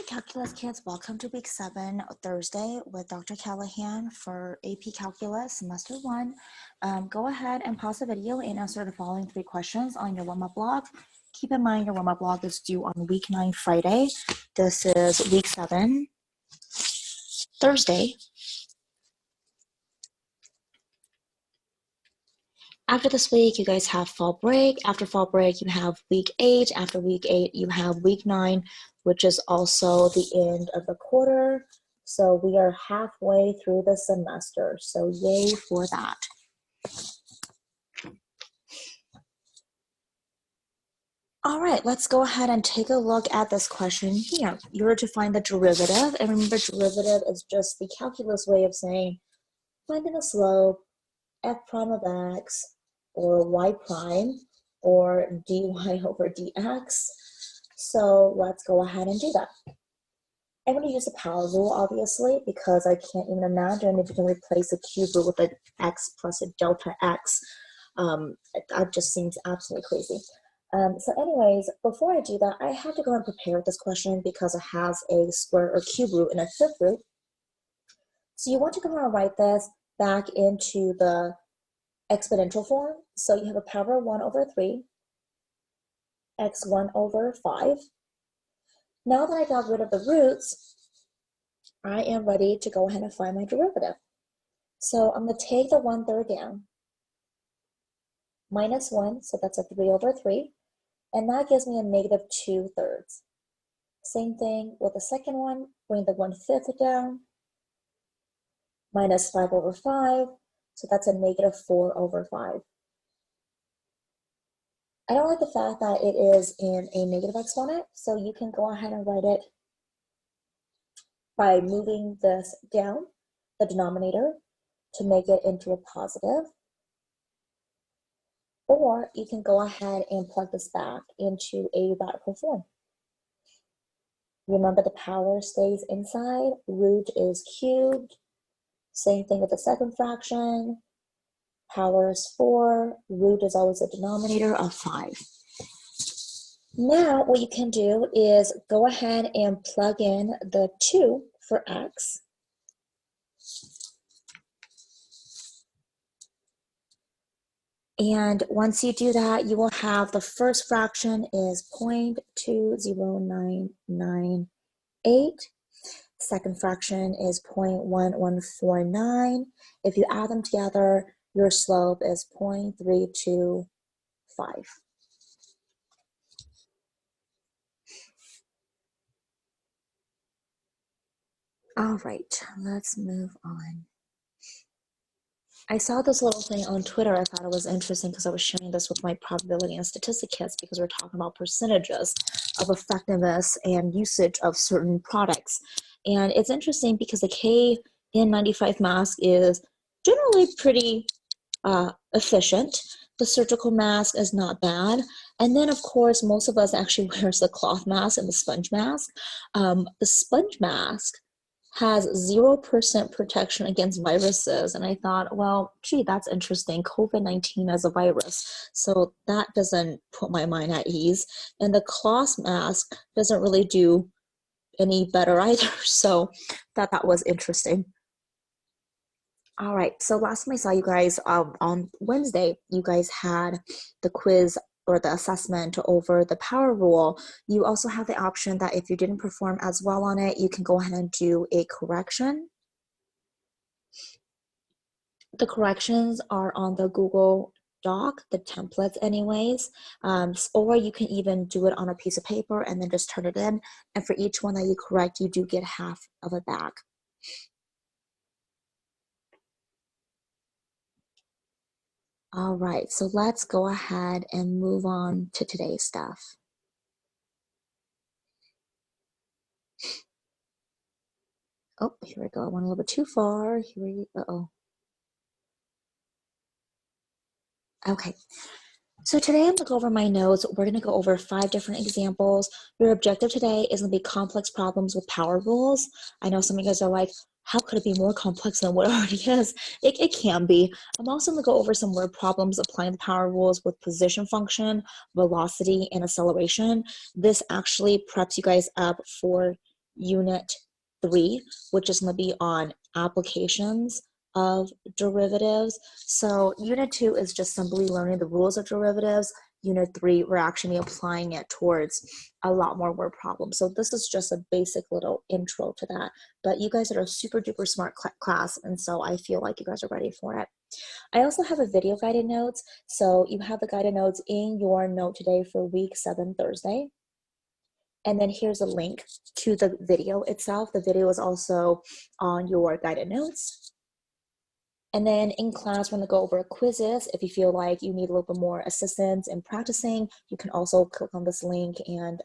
Calculus kids, welcome to week 7, Thursday with Dr. Callahan for AP Calculus Semester 1. Go ahead and pause the video and answer the following 3 questions on your warm-up log. Keep in mind your warm-up log is due on week 9 Friday. This is week 7, Thursday. After this week, you guys have fall break. After fall break, you have week 8. After week 8, you have week 9, which is also the end of the quarter. So we are halfway through the semester. So yay for that. All right, let's go ahead and take a look at this question here. You're to find the derivative. And remember, derivative is just the calculus way of saying finding the slope, f prime of x, or y prime, or dy over dx. So let's go ahead and do that. I'm going to use the power rule, obviously, because I can't even imagine if you can replace the cube root with an x plus a delta x. That just seems absolutely crazy. So anyways, before I do that, I have to go and prepare this question because it has a square or cube root and a fifth root. So you want to go and write this back into the exponential form. So you have a power of 1 over 3, x1 over 5. Now that I got rid of the roots, I am ready to go ahead and find my derivative. So I'm going to take the 1/3 down, minus 1, so that's a 3 over 3, and that gives me a negative 2/3. Same thing with the second one, bring the 1/5 down, minus 5 over 5, so that's a negative 4 over 5. I don't like the fact that it is in a negative exponent, so you can go ahead and write it by moving this down, the denominator, to make it into a positive. Or you can go ahead and plug this back into a radical form. Remember, the power stays inside, root is cubed. Same thing with the second fraction. Power is 4, root is always a denominator of 5. Now what you can do is go ahead and plug in the 2 for x. And once you do that, you will have the first fraction is 0.20998. Second fraction is 0.1149. If you add them together, your slope is 0.325. All right, let's move on. I saw this little thing on Twitter. I thought it was interesting because I was sharing this with my probability and statistics kids because we're talking about percentages of effectiveness and usage of certain products. And it's interesting because the KN95 mask is generally pretty efficient. The surgical mask is not bad. And then, of course, most of us actually wears the cloth mask and the sponge mask. The sponge mask has 0% protection against viruses. And I thought, well, gee, that's interesting. COVID-19 as a virus. So that doesn't put my mind at ease. And the cloth mask doesn't really do any better either. So that was interesting. All right, so last time I saw you guys on Wednesday, you guys had the quiz or the assessment over the power rule. You also have the option that if you didn't perform as well on it, you can go ahead and do a correction. The corrections are on the Google Doc, the templates anyways, or you can even do it on a piece of paper and then just turn it in. And for each one that you correct, you do get half of it back. All right, so let's go ahead and move on to today's stuff. Oh, here we go. I went a little bit too far. Here we go. Okay, so today I'm going to go over my notes. We're going to go over 5 different examples. Your objective today is going to be complex problems with power rules. I know some of you guys are like, how could it be more complex than what it already is? It can be. I'm also going to go over some word problems applying the power rules with position function, velocity, and acceleration. This actually preps you guys up for Unit 3, which is going to be on applications of derivatives. So Unit 2 is just simply learning the rules of derivatives. Unit 3, we're actually applying it towards a lot more word problems. So this is just a basic little intro to that. But you guys are a super duper smart class, and so I feel like you guys are ready for it. I also have a video guided notes. So you have the guided notes in your note today for week 7, Thursday. And then here's a link to the video itself. The video is also on your guided notes. And then in class, we're going to go over quizzes. If you feel like you need a little bit more assistance in practicing, you can also click on this link. And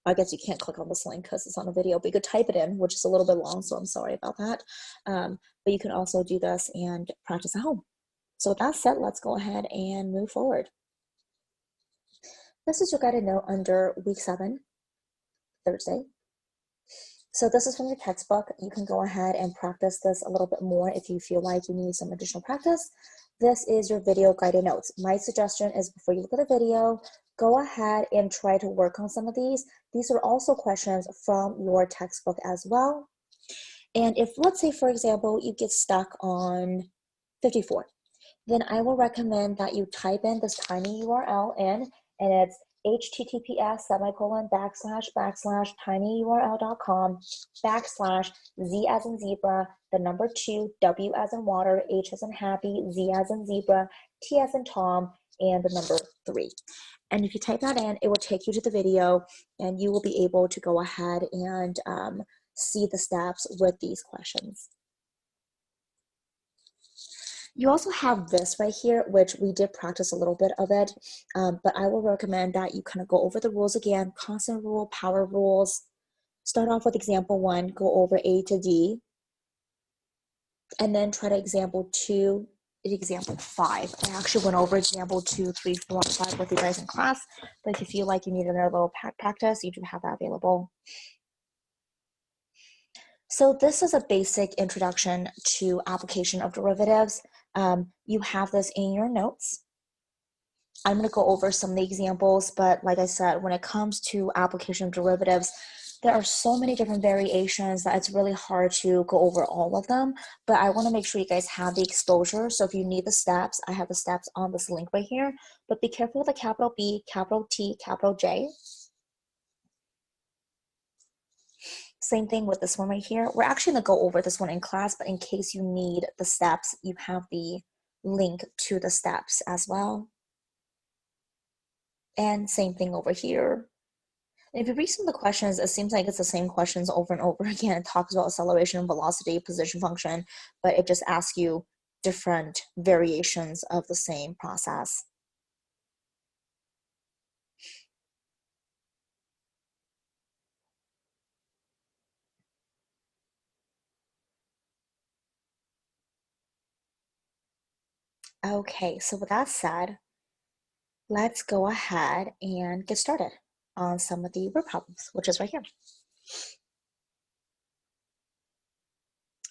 I guess you can't click on this link because it's on a video, but you could type it in, which is a little bit long, so I'm sorry about that. But you can also do this and practice at home. So with that said, let's go ahead and move forward. This is your guided note under week 7, Thursday. So this is from your textbook. You can go ahead and practice this a little bit more if you feel like you need some additional practice. This is your video guided notes. My suggestion is before you look at the video, go ahead and try to work on some of these. These are also questions from your textbook as well. And if, let's say, for example, you get stuck on 54, then I will recommend that you type in this tiny URL in, and it's https://tinyurl.com/z as in zebra, the number 2, W as in water, H as in happy, Z as in zebra, T as in Tom, and the number 3. And if you type that in, it will take you to the video, and you will be able to go ahead and see the steps with these questions. You also have this right here, which we did practice a little bit of it, but I will recommend that you kind of go over the rules again, constant rule, power rules. Start off with example 1, go over A to D, and then try to example 2, example 5. I actually went over example 2, 3, 4, and 5 with you guys in class, but if you feel like you need another little practice, you do have that available. So this is a basic introduction to application of derivatives. You have this in your notes. I'm going to go over some of the examples, but like I said, when it comes to application of derivatives, there are so many different variations that it's really hard to go over all of them, but I want to make sure you guys have the exposure. So if you need the steps, I have the steps on this link right here, but be careful with the capital B, capital T, capital J. Same thing with this one right here. We're actually going to go over this one in class, but in case you need the steps, you have the link to the steps as well. And same thing over here. And if you read some of the questions, it seems like it's the same questions over and over again. It talks about acceleration, velocity, position function, but it just asks you different variations of the same process. Okay, so with that said, let's go ahead and get started on some of the word problems, which is right here.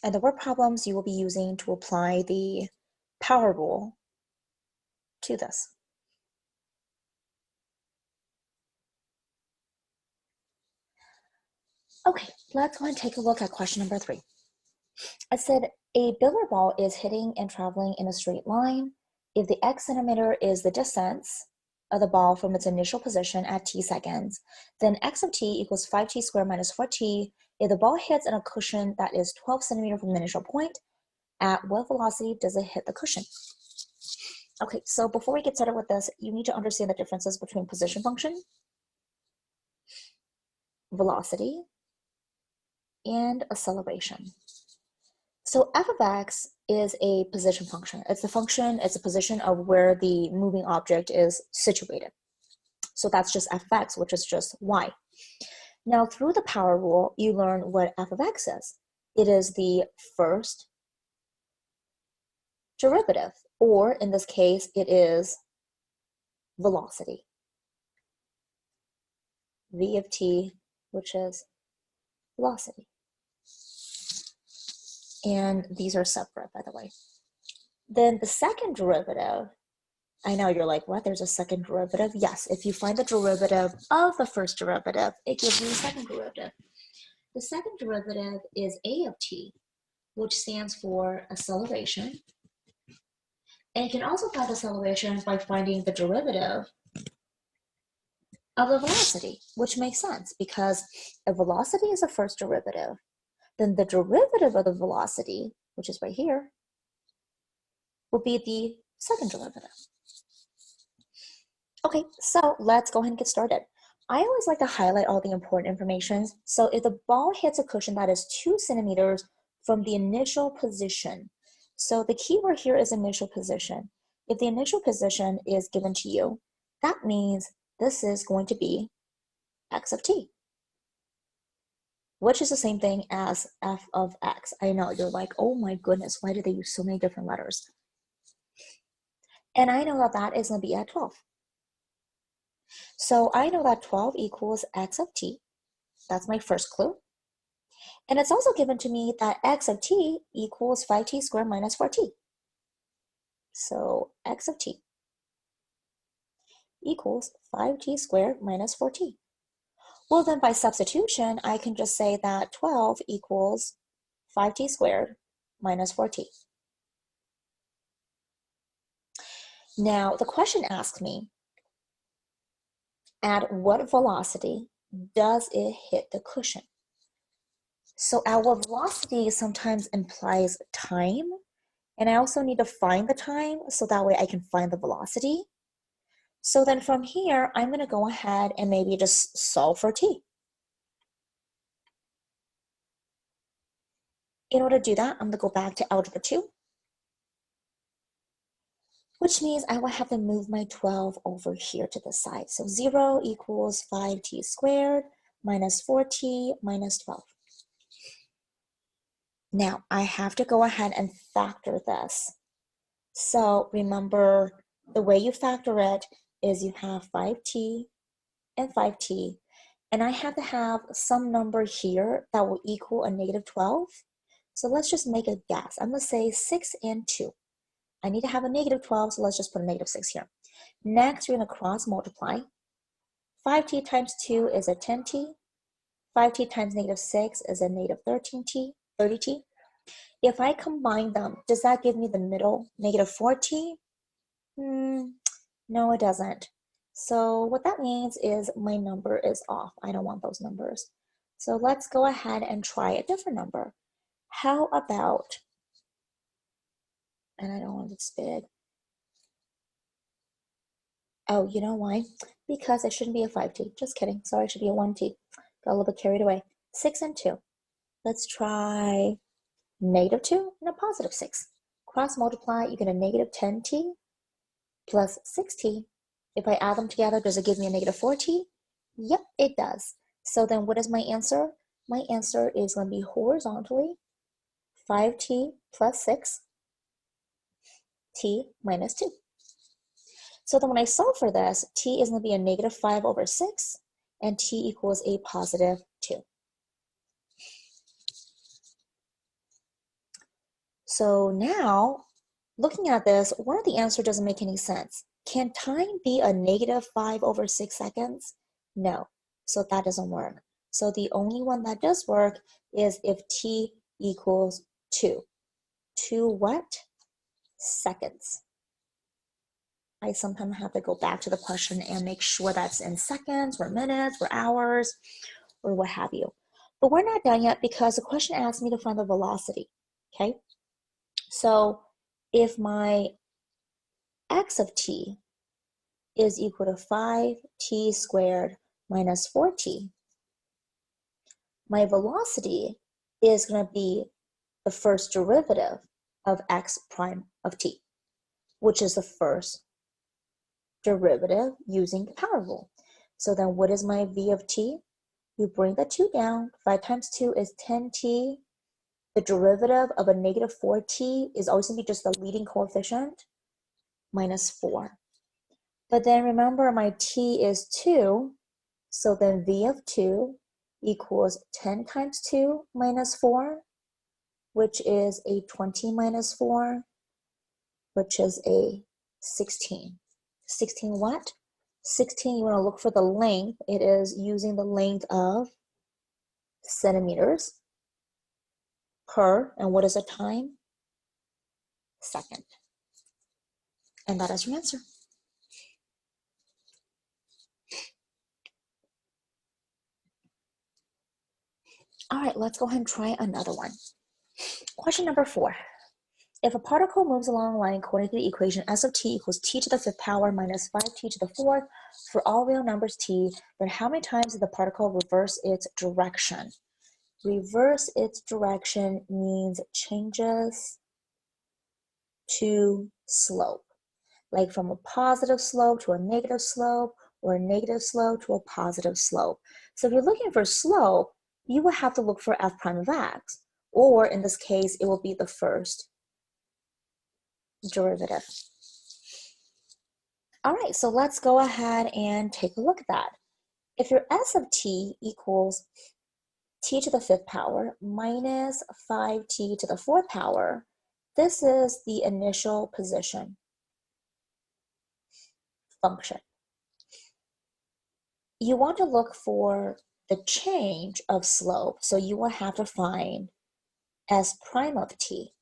And the word problems you will be using to apply the power rule to this. Okay, let's go and take a look at question number 3. It said, a billiard ball is hitting and traveling in a straight line. If the x centimeter is the distance of the ball from its initial position at t seconds, then x of t equals 5t squared minus 4t. If the ball hits in a cushion that is 12 centimeters from the initial point, at what velocity does it hit the cushion? Okay, so before we get started with this, you need to understand the differences between position function, velocity, and acceleration. So f of x is a position function. It's a position of where the moving object is situated. So that's just f of x, which is just y. Now, through the power rule, you learn what f of x is. It is the first derivative, or in this case, it is velocity. V of t, which is velocity. And these are separate, by the way. Then the second derivative, I know you're like, what? There's a second derivative? Yes, if you find the derivative of the first derivative, it gives you the second derivative. The second derivative is a of t, which stands for acceleration. And you can also find acceleration by finding the derivative of the velocity, which makes sense because if velocity is the first derivative, then the derivative of the velocity, which is right here, will be the second derivative. Okay, so let's go ahead and get started. I always like to highlight all the important information. So if the ball hits a cushion that is 2 centimeters from the initial position, so the key word here is initial position. If the initial position is given to you, that means this is going to be x of t, which is the same thing as f of x. I know you're like, oh my goodness, why do they use so many different letters? And I know that that is going to be at 12. So I know that 12 equals x of t. That's my first clue. And it's also given to me that x of t equals 5t squared minus 4t. So x of t equals 5t squared minus 4t. Well, then by substitution, I can just say that 12 equals 5t squared minus 4t. Now, the question asks me, at what velocity does it hit the cushion? So our velocity sometimes implies time, and I also need to find the time so that way I can find the velocity. So then from here, I'm going to go ahead and maybe just solve for t. In order to do that, I'm going to go back to algebra 2, which means I will have to move my 12 over here to the side. So 0 equals 5t squared minus 4t minus 12. Now, I have to go ahead and factor this. So remember, the way you factor it is you have 5t and 5t, and I have to have some number here that will equal a negative 12. So let's just make a guess. I'm going to say 6 and 2. I need to have a negative 12, so let's just put a negative 6 here. Next, we're going to cross multiply. 5t times 2 is a 10t. 5t times negative 6 is a negative 30t. If I combine them, does that give me the middle, negative 4t? No, it doesn't. So what that means is my number is off. I don't want those numbers. So let's go ahead and try a different number. How about, and I don't want this big. Oh, you know why? Because it shouldn't be a 5t. Just kidding. Sorry, it should be a 1t. Got a little bit carried away. 6 and 2. Let's try negative 2 and a positive 6. Cross multiply, you get a negative 10t plus 6t. If I add them together, does it give me a negative 4t? Yep, it does. So then what is my answer? My answer is going to be horizontally 5t plus 6, t minus 2. So then when I solve for this, t is going to be a negative 5 over 6, and t equals a positive 2. So now, looking at this, one of the answers doesn't make any sense. Can time be a negative 5 over 6 seconds? No, so that doesn't work. So the only one that does work is if t equals 2. 2 what? Seconds. I sometimes have to go back to the question and make sure that's in seconds or minutes or hours or what have you. But we're not done yet because the question asks me to find the velocity, okay? So if my x of t is equal to 5t squared minus 4t, my velocity is going to be the first derivative of x prime of t, which is the first derivative using the power rule. So then what is my v of t? You bring the 2 down. 5 times 2 is 10t. The derivative of a negative 4t is always going to be just the leading coefficient, minus 4. But then remember my t is 2, so then v of 2 equals 10 times 2 minus 4, which is a 20 minus 4, which is a 16. 16 what? 16, you want to look for the length. It is using the length of centimeters per, and what is the time? Second. And that is your answer. All right, let's go ahead and try another one. Question number 4. If a particle moves along a line according to the equation S of t equals t to the 5th power minus 5t to the 4th for all real numbers t, then how many times did the particle reverse its direction? Reverse its direction means changes to slope, like from a positive slope to a negative slope, or a negative slope to a positive slope. So if you're looking for slope, you will have to look for f prime of x, or in this case, it will be the first derivative. All right, so let's go ahead and take a look at that. If your s of t equals t to the 5th power minus 5t to the 4th power, this is the initial position function. You want to look for the change of slope, so you will have to find s prime of t,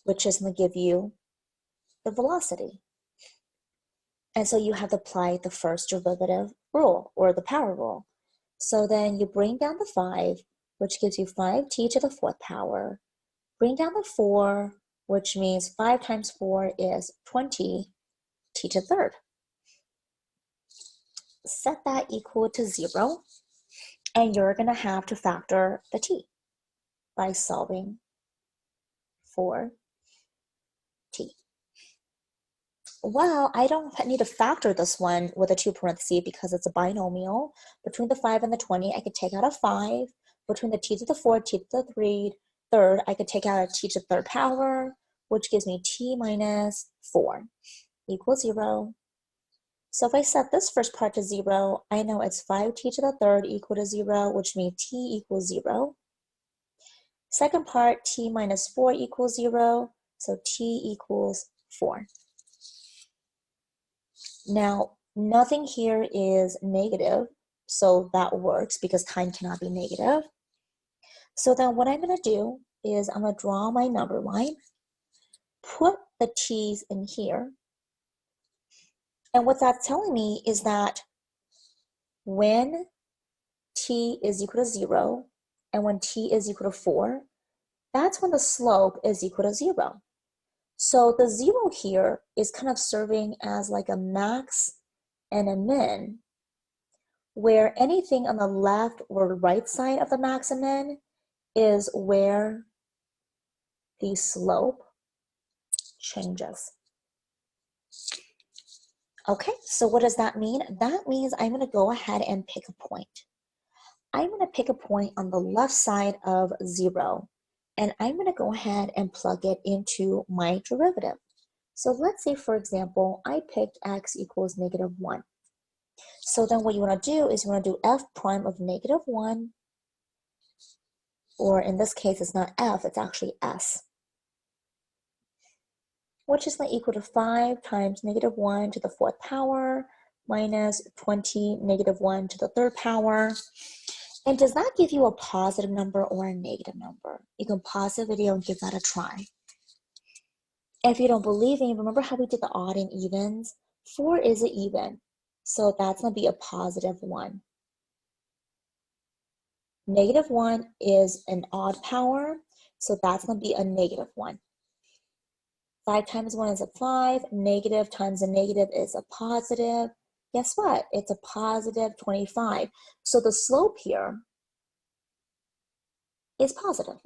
which is going to give you the velocity. And so you have to apply the first derivative rule, or the power rule. So then you bring down the 5, which gives you 5t to the 4th power. Bring down the 4, which means 5 times 4 is 20t to the 3rd. Set that equal to 0, and you're going to have to factor the t by solving for t. Well, I don't need to factor this one with a 2 parentheses because it's a binomial. Between the 5 and the 20, I could take out a 5. Between the t to the 4, t to the 3rd, I could take out a t to the 3rd power, which gives me t minus 4 equals 0. So if I set this first part to 0, I know it's 5t to the 3rd equal to 0, which means t equals 0. Second part, t minus 4 equals 0, so t equals 4. Now, nothing here is negative, so that works because time cannot be negative. So then what I'm going to do is I'm going to draw my number line, put the t's in here, and what that's telling me is that when t is equal to 0 and when t is equal to 4, that's when the slope is equal to 0. So the 0 here is kind of serving as like a max and a min, where anything on the left or right side of the max and min is where the slope changes. Okay, so what does that mean? That means I'm going to go ahead and pick a point. I'm going to pick a point on the left side of 0, and I'm going to go ahead and plug it into my derivative. So let's say, for example, I picked x equals -1. So then what you want to do is you want to do f prime of -1, or in this case, it's not f, it's actually s, which is going to equal to 5 times -1 to the 4th power minus 20 -1 to the 3rd power. And does that give you a positive number or a negative number? You can pause the video and give that a try. If you don't believe me, remember how we did the odd and evens? 4 is an even, so that's going to be a +1. -1 is an odd power, so that's going to be a -1. 5 times 1 is a 5. Negative times a negative is a positive. Guess what? It's a +25. So the slope here is positive.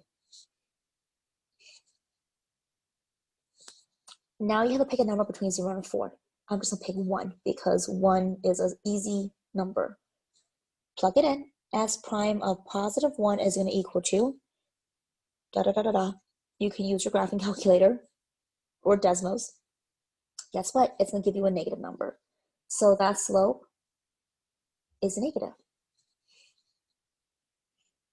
Now you have to pick a number between 0 and 4. I'm just going to pick 1 because 1 is an easy number. Plug it in. S prime of +1 is going to equal to You can use your graphing calculator or Desmos. Guess what? It's going to give you a negative number. So that slope is negative.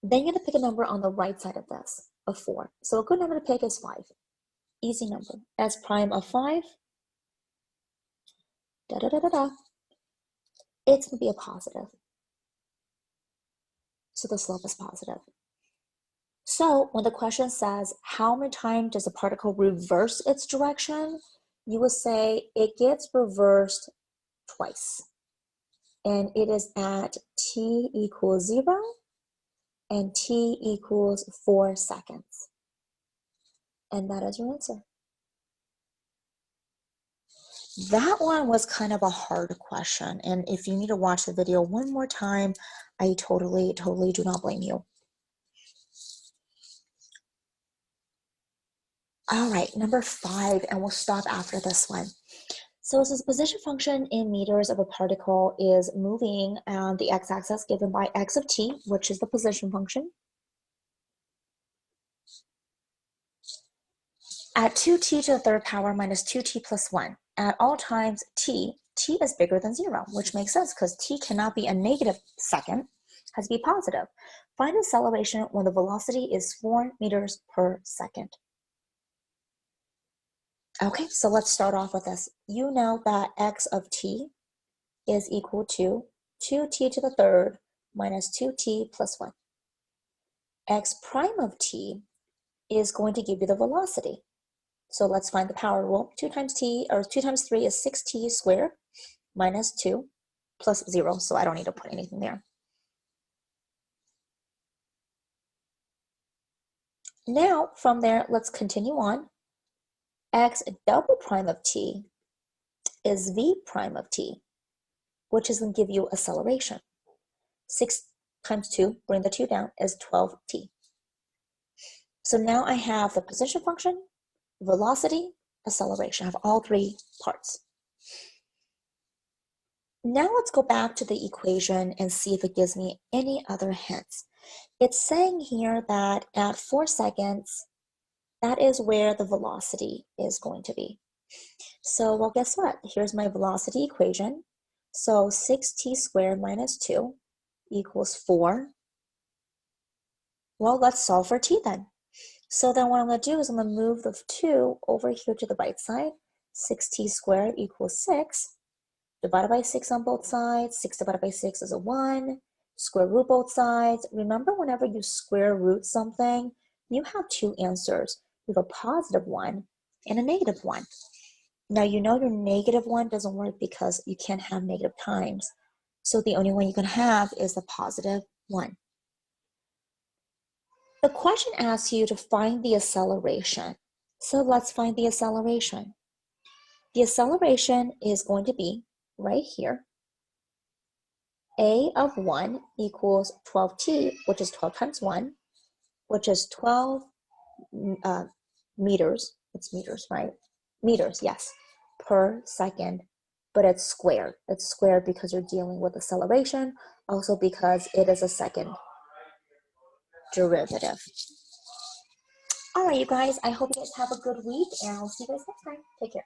Then you're going to pick a number on the right side of this, of 4. So a good number to pick is 5. Easy number. S prime of 5 it's going to be a positive. So the slope is positive. So when the question says, how many times does a particle reverse its direction? You would say it gets reversed twice. And it is at t equals 0 and t equals 4 seconds. And that is your answer. That one was kind of a hard question. And if you need to watch the video one more time, I totally do not blame you. All right, number 5, and we'll stop after this one. So it says position function in meters of a particle is moving on the x-axis given by x of t, which is the position function, at 2t to the third power minus 2t plus 1. At all times t is bigger than 0, which makes sense because t cannot be a negative second, has to be positive. Find acceleration when the velocity is 4 meters per second. Okay, so let's start off with this. You know that x of t is equal to 2t to the third minus 2t plus 1. X prime of t is going to give you the velocity. So let's find the power rule. 2 times 3 is 6t squared minus 2 plus 0, so I don't need to put anything there. Now, from there, let's continue on. X double prime of t is v prime of t, which is going to give you acceleration. 6 times 2, bring the 2 down, is 12t. So now I have the position function, velocity, acceleration. I have all 3 parts. Now let's go back to the equation and see if it gives me any other hints. It's saying here that at 4 seconds, that is where the velocity is going to be. So, well, guess what? Here's my velocity equation. So 6t squared minus 2 equals 4. Well, let's solve for t then. So then what I'm going to do is I'm going to move the 2 over here to the right side. 6t squared equals 6. Divided by 6 on both sides. 6 divided by 6 is a 1. Square root both sides. Remember, whenever you square root something, you have 2 answers. You have a positive 1 and a negative 1. Now, you know your negative 1 doesn't work because you can't have negative times. So the only one you can have is the positive 1. The question asks you to find the acceleration. So let's find the acceleration. The acceleration is going to be right here. A of 1 equals 12t, which is 12 times 1, which is 12 meters. It's meters, right? Meters, yes, per second, but it's squared. It's squared because you're dealing with acceleration, also because it is a second derivative. All right, you guys, I hope you guys have a good week, and I'll see you guys next time. Take care.